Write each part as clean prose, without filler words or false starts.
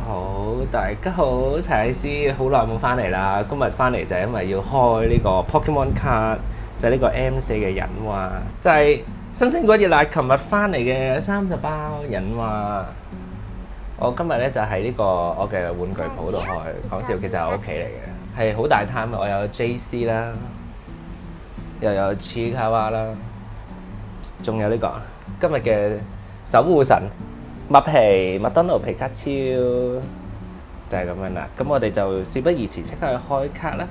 好，大家好，齊師好耐冇翻嚟啦。今日翻嚟就係因為要開呢個 Pokemon 卡，就係呢個 M4嘅隱話，就係新鮮嗰熱辣，琴日翻嚟嘅30包隱話。我今日咧就喺呢個我嘅玩具鋪度開，講笑，其實係我屋企嚟嘅，係好大攤嘅。我有 JC 啦，又有 Chikawa 啦，仲有呢個今日嘅守護神。麥皮麥當勞皮卡超就係咁樣啦，咁我哋就事不宜遲，即刻去開卡啦。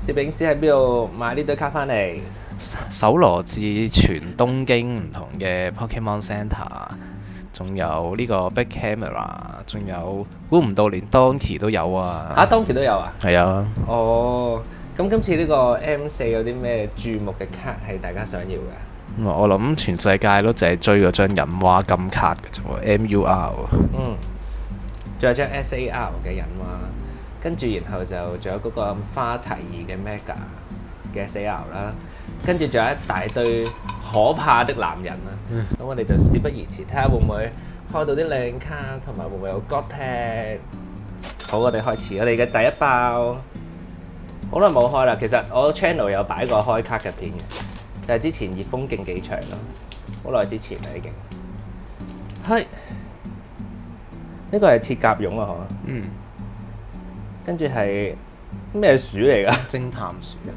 攝影師喺邊度買呢堆卡翻嚟？搜羅至全東京唔同嘅 Pokemon Center， 仲有呢個 Big Camera， 仲有估唔到連 Donkey 都有啊！啊，Donkey 都有啊？係啊！哦，咁今次呢個 M4有啲咩注目嘅卡係大家想要嘅？我諗全世界都淨係追嗰張隱話金卡嘅啫喎 ，MUR。嗯，仲有張 SAR 嘅隱話，跟住然後就仲有嗰個花提爾嘅 Mega 嘅 SAR 啦，跟住仲有一大堆可怕的男人啦。咁我哋就事不宜遲，睇下會唔會開到啲靚卡，同埋會唔會有 God Pack。好，我哋開始我哋嘅第一包。好耐冇開啦，其實我 channel 有擺過開卡嘅片嘅。就係之前熱風競技場咯，好耐之前啦已經。係，呢個係鐵甲蛹啊，嗬。嗯。跟住係咩鼠嚟㗎？偵探鼠啊！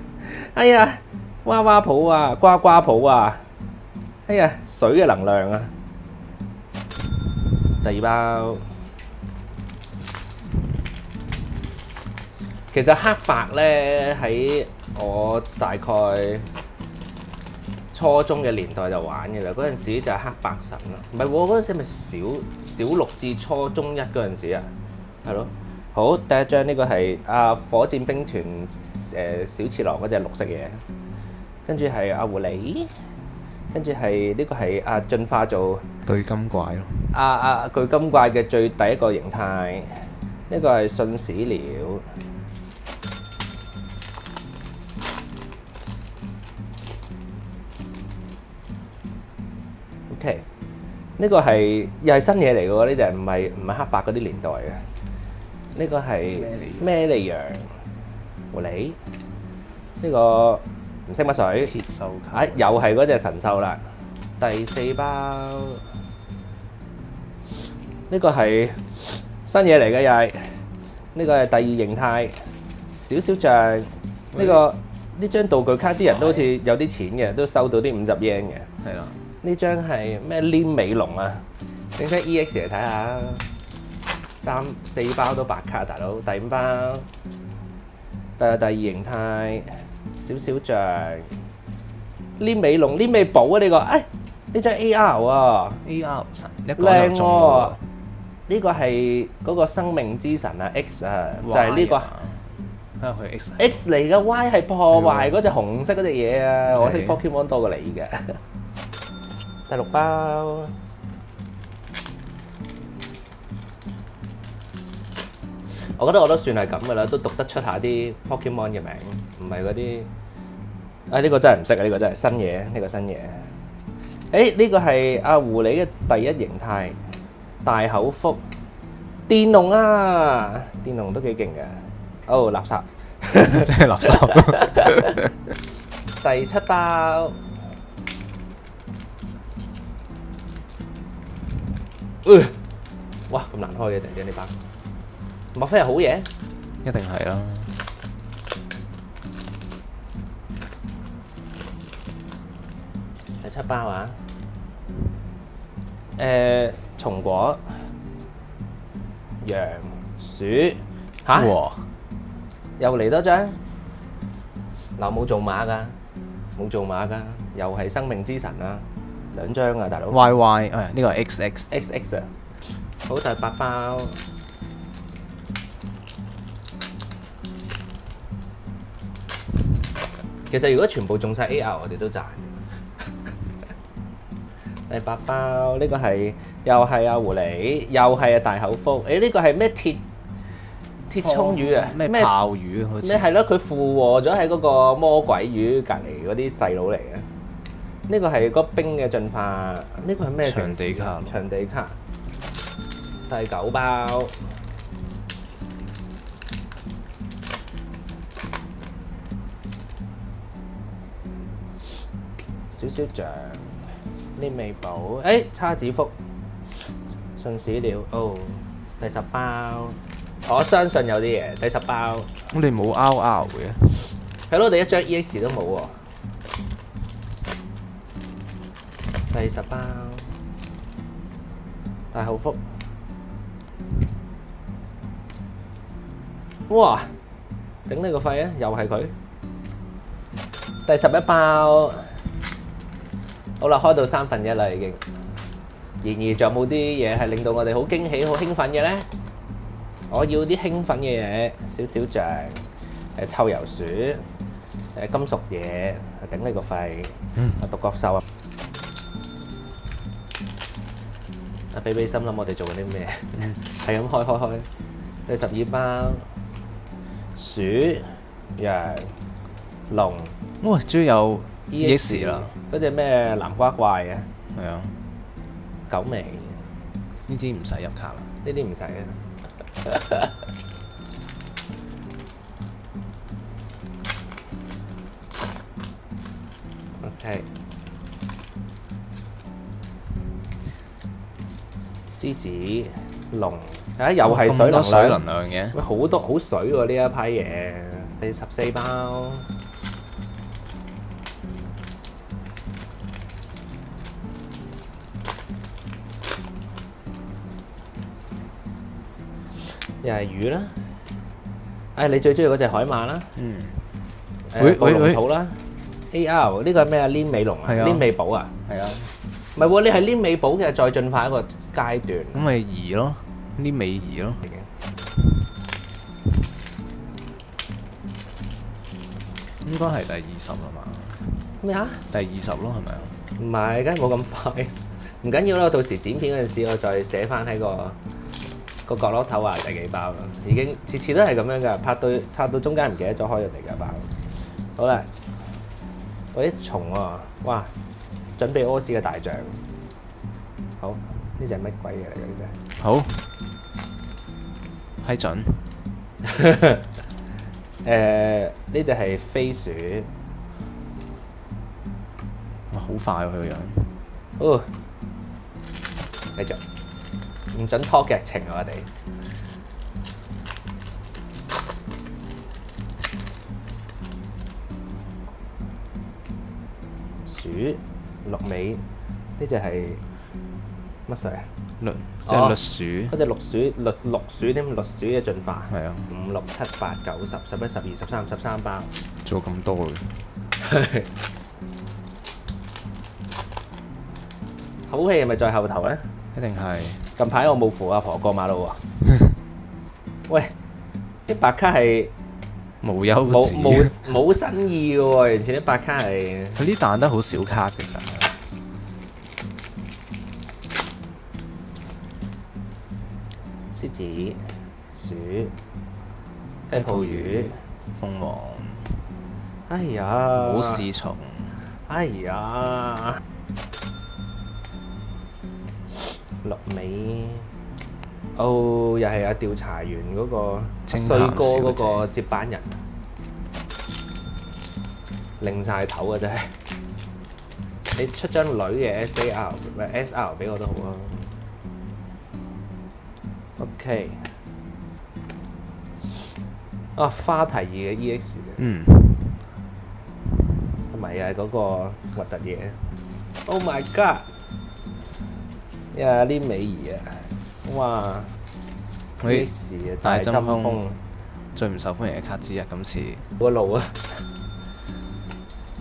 哎呀，娃娃鋪啊，呱呱鋪啊！哎呀，水嘅能量啊！第二包，其實黑白咧喺我大概初中嘅年代就玩嘅啦，嗰陣時就係黑白神啦。唔係喎，嗰陣時係咪小六至初中一嗰陣時啊？係咯。好，第一張呢個係火箭兵團小次郎嗰隻綠色嘢，跟住係狐狸，跟住係呢個係進化做巨金怪咯。巨金怪嘅第一個形態，呢個係信使鳥。OK，呢個係又係新嘢嚟嘅喎，呢隻唔係黑白嗰啲年代嘅。呢個係咩利羊狐狸？呢個唔識乜水？鐵獸卡。又係嗰隻神獸啦。第四包，呢個係新嘢嚟嘅又係。呢個係第二形態，少少像。呢張道具卡啲人都好似有啲錢嘅，都收到啲50 yen 嘅。係啦。呢張係咩黏尾龍啊？整張 EX 嚟睇下。4包都白卡，大佬。第5包，第二形態，少少像黏尾龍、黏尾寶啊！呢個，呢張 AR 啊 AR 神一個就中喎。呢個係嗰個生命之神啊 X 啊，就係呢個。睇下佢 X 嚟嘅 Y 係破壞嗰隻紅色嗰隻嘢啊！我識 Pokemon 多過你嘅。第6包。我覺得我都算係咁噶啦，都讀得出下啲 Pokemon 嘅名，唔係嗰啲。呢個真係唔識啊！呢個真係新嘢，呢個新嘢。呢個係狐狸嘅第一形態，大口福電龍啊！電龍都幾勁嘅。垃圾，真係垃圾。第7包。哇！咁難開嘅，突然間呢包。莫非係好嘢？一定係啦。第7包啊！松果、羊、鼠嚇，又嚟多張。嗱，冇做馬㗎，冇做馬㗎，又係生命之神啊！2張啊，大佬。YY，呢個係 XX 啊！好，第8包。其實如果全部中晒 AR，我哋都賺。第8包呢個係又係狐狸，又係大口福。呢個係咩鐵葱魚啊？咩炮魚好似？咩係咯？佢附和咗喺嗰個魔鬼魚隔離嗰啲細佬嚟嘅。呢個係嗰冰嘅進化。呢個係咩？場地卡。場地卡。第9包。少少像呢味寶，叉子福信使了哦，第10包，我相信有啲嘢，第10包。你冇 RR 嘅，係咯，我哋一張 EX 都冇喎。第10包，大口福，哇！頂你個肺啊！又係佢。第11包，好啦，開到1/3啦已經。然而仲有冇啲嘢係令到我哋好驚喜、好興奮嘅咧？我要啲興奮嘅嘢，少少像臭油鼠、金屬嘢，頂你個肺。獨角獸啊！俾心諗我哋做緊啲咩？係咁開。第12包，鼠、羊、龍。哇！終於有 EX 啦，嗰隻咩南瓜怪啊？係啊，九尾呢啲唔使入卡啦。呢啲唔使啊。OK，獅子、龍，又係水能水量。能量嘅。喂，好多好水喎呢一批嘢。第14包，又係魚啦。你最中意嗰隻海馬啦。暴龍草啦。AR 呢個係咩啊？黏尾龍啊，係啊黏尾寶啊。係啊，唔係喎，你係黏尾寶嘅再進化一個階段。咁咪移咯，啲尾移咯。應該係第20啦嘛。咩啊？第20咯，係咪啊？唔係，梗係冇咁快。唔緊要啦，到時剪片嗰陣時，我再寫翻喺個角落頭話第幾包啦。已經次次都係咁樣㗎，拍到中間唔記得咗開咗第幾包。好啦，嗰啲蟲喎，哇！準備屙屎嘅大象。好，呢隻乜鬼嘢嚟㗎？呢隻好，批准。呢隻係飛鼠。哇！好快喎佢個樣。哦，繼續，唔準拖劇情啊！我哋鼠、綠尾，呢隻係乜水啊？即係綠鼠。嗰隻綠鼠添，綠鼠嘅進化。係啊。 5、6、7、8、9、10、11、12、13、13包。做咁多嘅。好戲係咪在後頭咧？一定係。近排我冇扶阿婆過馬路喎。喂，啲白卡係無休止。冇新意嘅喎，完全啲白卡係。佢啲彈得好少卡嘅咋。獅子、鼠、雞泡魚、鳳凰。哎呀！冇試蟲。哎呀！綠尾，又係阿調查員嗰個衰哥嗰個接班人，擰晒頭啊！真係，你出張女嘅 SAR 唔係 SR 俾我都好啊。OK，花提爾嘅 EX 嘅，同埋又係嗰個核突嘢。Oh my god！呀！呢美儀啊，哇！喂，大針風最唔受歡迎嘅卡之一，今次個路啊，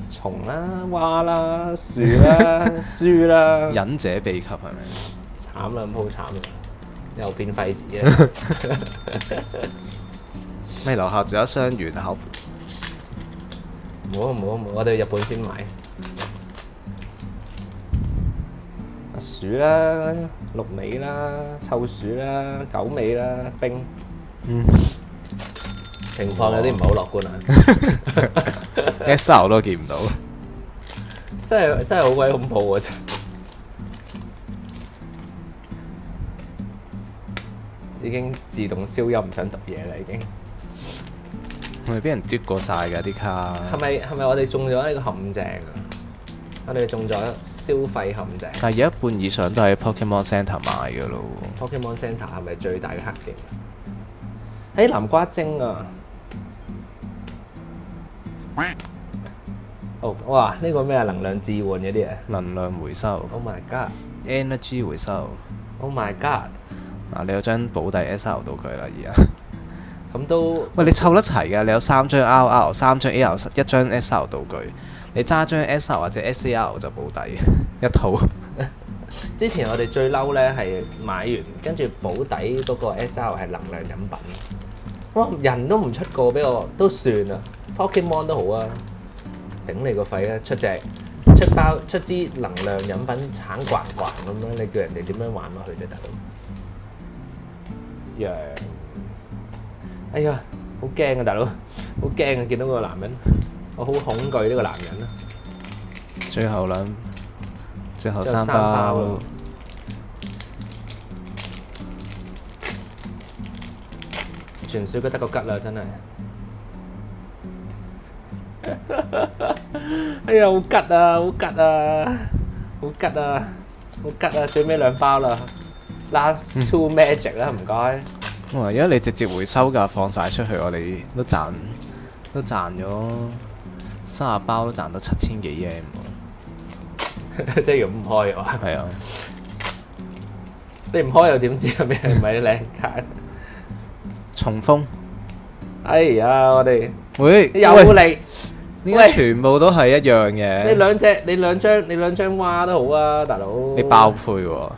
蟲啦、蛙啦、樹啦、書啦，忍者秘笈係咪？慘啦，咁好慘啦，又變廢紙啊！咪樓下仲有一箱圓盒，冇，我哋去日本先買。鼠啦、綠尾啦、臭鼠啦、狗尾啦、冰。情況有啲唔係好樂觀啊。SR 都見唔到，真係好鬼恐怖啊！真。已經自動消音，唔想讀嘢啦，已經。係咪俾人奪過晒㗎啲卡？係咪我哋中咗呢個陷阱啊？我哋中咗消費陷阱。但係有一半以上都喺 Pokemon Center 買㗎咯。Pokemon Center 係咪最大嘅黑點？南瓜精啊！哦，哇！呢個咩啊？能量置換嗰啲啊能量回收。 ！Oh my god！Oh Energy 回收。 my god！嗱，你有張保底 SR 道具啦，而家。咁都喂，你湊得齊㗎？你有3張 RR、3張 AR、1張 SR 道具。你揸張 SR 或者 SAR 就保底一套。之前我哋最嬲咧係買完，跟住保底嗰個 SR 係能量飲品。哇！人都唔出個俾我，都算啦。Pokemon 都好啊，頂你個肺啊！出支能量飲品橙逛逛咁樣，你叫人哋點樣玩落去啫，大佬？羊，哎呀，好驚啊，大佬，好驚啊！見到個男人，我好恐懼呢個男人啊！最後3包包。傳説佢得個吉啦，真係。哎呀，好吉啊，好吉啊，好吉啊，好吉啊！最尾2包啦 ，last 2 magic 啦，唔該。哇！如果你直接回收㗎，放晒出去，我哋都賺咗30包，都賺到7000幾 yen 喎。即係唔開啊！係啊，你唔開又點知係咩？唔係靚卡？重豐。哎呀，我哋喂，又嚟。呢家全部都係一樣嘅。你兩張蛙都好啊，大佬。你爆配喎，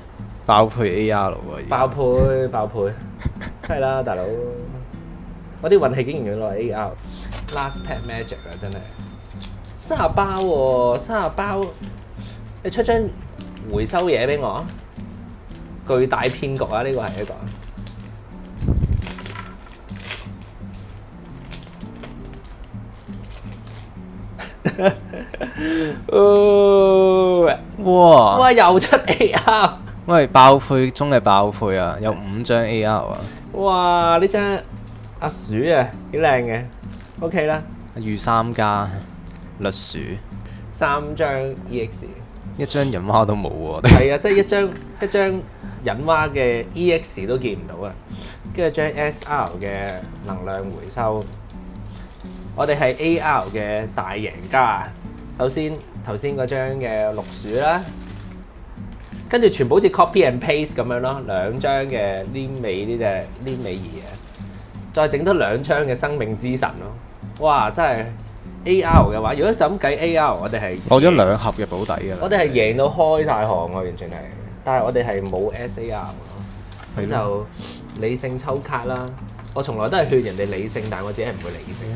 爆配 AR 喎。爆配，係啦，大佬。我啲運氣竟然要攞 AR。Last Pet Magic 啊，真係30包喎，30包。你出張回收嘢俾我，巨大騙局啊！呢個係一個。哇！又出 AR，喂，爆配中嘅爆配啊，有5張 AR 啊！哇！呢張阿鼠啊，幾靚嘅 ，OK 啦。御3家栗鼠3張 EX， 一張人貓都冇喎。係啊，即係一張隱蛙嘅 EX 都見唔到啊！跟住張 SR 嘅能量回收，我哋係 AR 嘅大贏家。首先頭先嗰張嘅綠鼠啦，跟住全部好似 copy and paste 咁樣咯，2張嘅黏尾呢隻黏尾兒啊，再整多2張嘅生命之神咯。哇！真係 AR 嘅話，如果就咁計 AR，我哋係攞咗2盒嘅保底㗎啦。我哋係贏到開晒行喎，完全係。但係我哋係冇 SAR 咯，咁就理性抽卡啦。我從來都係勸人哋理性，但係我自己係唔會理性。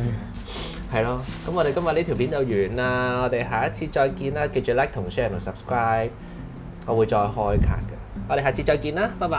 係咯，咁我哋今日呢條片就完啦。我哋下一次再見啦，記住 like 同 share 同 subscribe，我會再開卡嘅。我哋下次再見啦，拜拜。